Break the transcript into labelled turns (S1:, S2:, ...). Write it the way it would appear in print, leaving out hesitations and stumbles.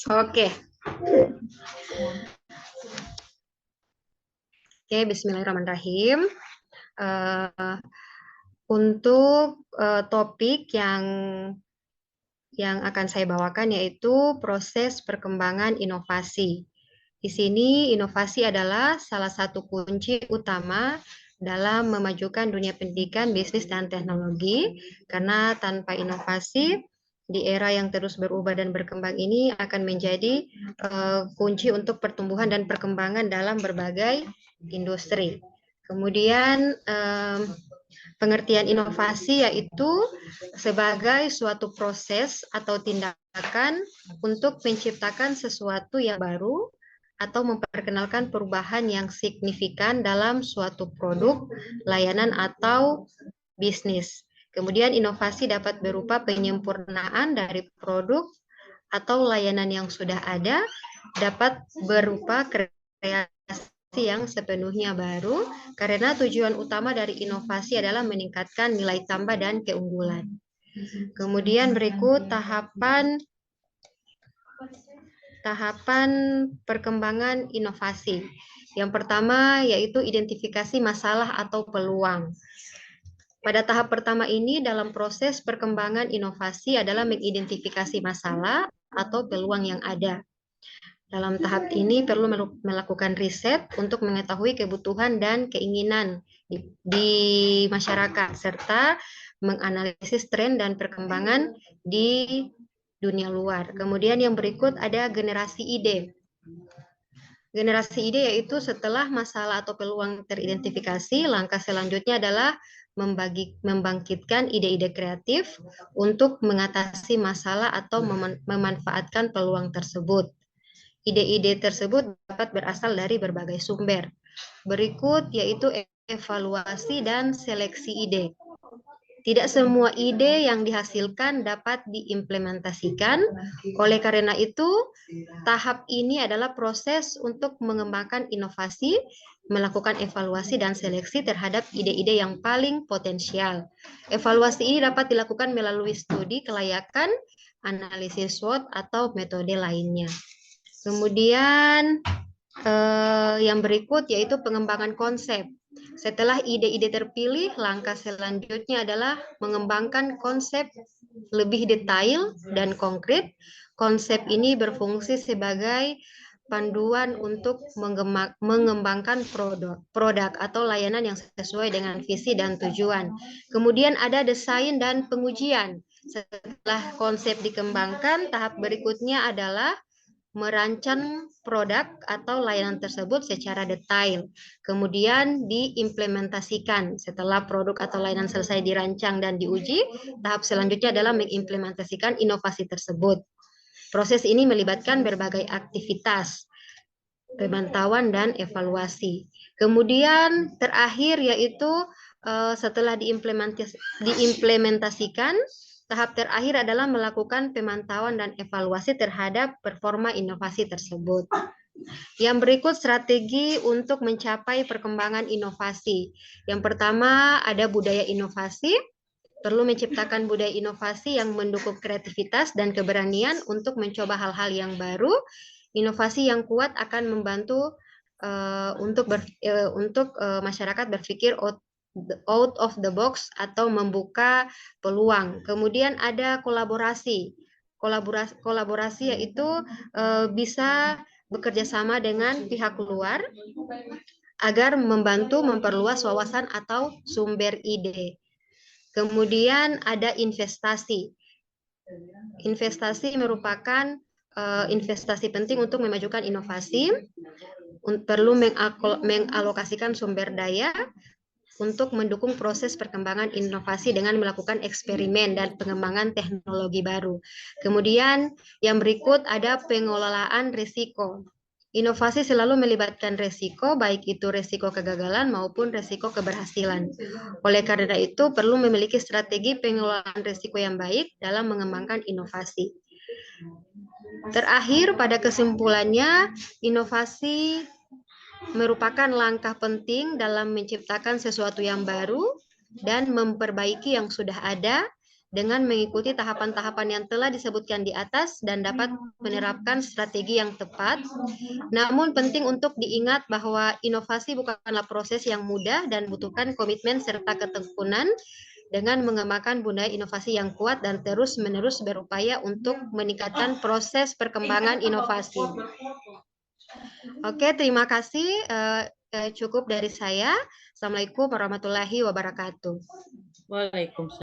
S1: Oke. Oke, bismillahirrahmanirrahim. Untuk topik yang akan saya bawakan yaitu proses perkembangan inovasi. Di sini inovasi adalah salah satu kunci utama dalam memajukan dunia pendidikan, bisnis, dan teknologi. Karena tanpa inovasi, di era yang terus berubah dan berkembang ini akan menjadi kunci untuk pertumbuhan dan perkembangan dalam berbagai industri. Kemudian pengertian inovasi yaitu sebagai suatu proses atau tindakan untuk menciptakan sesuatu yang baru atau memperkenalkan perubahan yang signifikan dalam suatu produk, layanan, atau bisnis. Kemudian inovasi dapat berupa penyempurnaan dari produk atau layanan yang sudah ada, dapat berupa kreasi yang sepenuhnya baru, karena tujuan utama dari inovasi adalah meningkatkan nilai tambah dan keunggulan. Kemudian berikut tahapan perkembangan inovasi. Yang pertama yaitu identifikasi masalah atau peluang. Pada tahap pertama ini dalam proses perkembangan inovasi adalah mengidentifikasi masalah atau peluang yang ada. Dalam tahap ini perlu melakukan riset untuk mengetahui kebutuhan dan keinginan di masyarakat serta menganalisis tren dan perkembangan di dunia luar. Kemudian yang berikut ada generasi ide. Generasi ide yaitu setelah masalah atau peluang teridentifikasi, langkah selanjutnya adalah membangkitkan ide-ide kreatif untuk mengatasi masalah atau memanfaatkan peluang tersebut. Ide-ide tersebut dapat berasal dari berbagai sumber. Berikut yaitu evaluasi dan seleksi ide. Tidak semua ide yang dihasilkan dapat diimplementasikan. Oleh karena itu, tahap ini adalah proses untuk mengembangkan inovasi, melakukan evaluasi dan seleksi terhadap ide-ide yang paling potensial. Evaluasi ini dapat dilakukan melalui studi kelayakan, analisis SWOT, atau metode lainnya. Kemudian yang berikut yaitu pengembangan konsep. Setelah ide-ide terpilih, langkah selanjutnya adalah mengembangkan konsep lebih detail dan konkret. Konsep ini berfungsi sebagai panduan untuk mengembangkan produk atau layanan yang sesuai dengan visi dan tujuan. Kemudian ada desain dan pengujian. Setelah konsep dikembangkan, tahap berikutnya adalah merancang produk atau layanan tersebut secara detail, kemudian diimplementasikan. Setelah produk atau layanan selesai dirancang dan diuji, tahap selanjutnya adalah mengimplementasikan inovasi tersebut. Proses ini melibatkan berbagai aktivitas, pemantauan dan evaluasi. Kemudian terakhir yaitu setelah diimplementasikan, tahap terakhir adalah melakukan pemantauan dan evaluasi terhadap performa inovasi tersebut. Yang berikut strategi untuk mencapai perkembangan inovasi. Yang pertama ada budaya inovasi. Perlu menciptakan budaya inovasi yang mendukung kreativitas dan keberanian untuk mencoba hal-hal yang baru. Inovasi yang kuat akan membantu untuk masyarakat berpikir out of the box atau membuka peluang. Kemudian ada kolaborasi. Kolaborasi yaitu bisa bekerja sama dengan pihak luar agar membantu memperluas wawasan atau sumber ide. Kemudian ada investasi. Investasi merupakan investasi penting untuk memajukan inovasi. Perlu mengalokasikan sumber daya untuk mendukung proses perkembangan inovasi dengan melakukan eksperimen dan pengembangan teknologi baru. Kemudian yang berikut ada pengelolaan risiko. Inovasi selalu melibatkan risiko, baik itu risiko kegagalan maupun risiko keberhasilan. Oleh karena itu, perlu memiliki strategi pengelolaan risiko yang baik dalam mengembangkan inovasi. Terakhir, pada kesimpulannya, inovasi merupakan langkah penting dalam menciptakan sesuatu yang baru dan memperbaiki yang sudah ada dengan mengikuti tahapan-tahapan yang telah disebutkan di atas dan dapat menerapkan strategi yang tepat. Namun penting untuk diingat bahwa inovasi bukanlah proses yang mudah dan butuhkan komitmen serta ketekunan dengan mengembangkan budaya inovasi yang kuat dan terus-menerus berupaya untuk meningkatkan proses perkembangan inovasi. Oke, terima kasih. Cukup dari saya. Assalamualaikum warahmatullahi wabarakatuh.
S2: Waalaikumsalam.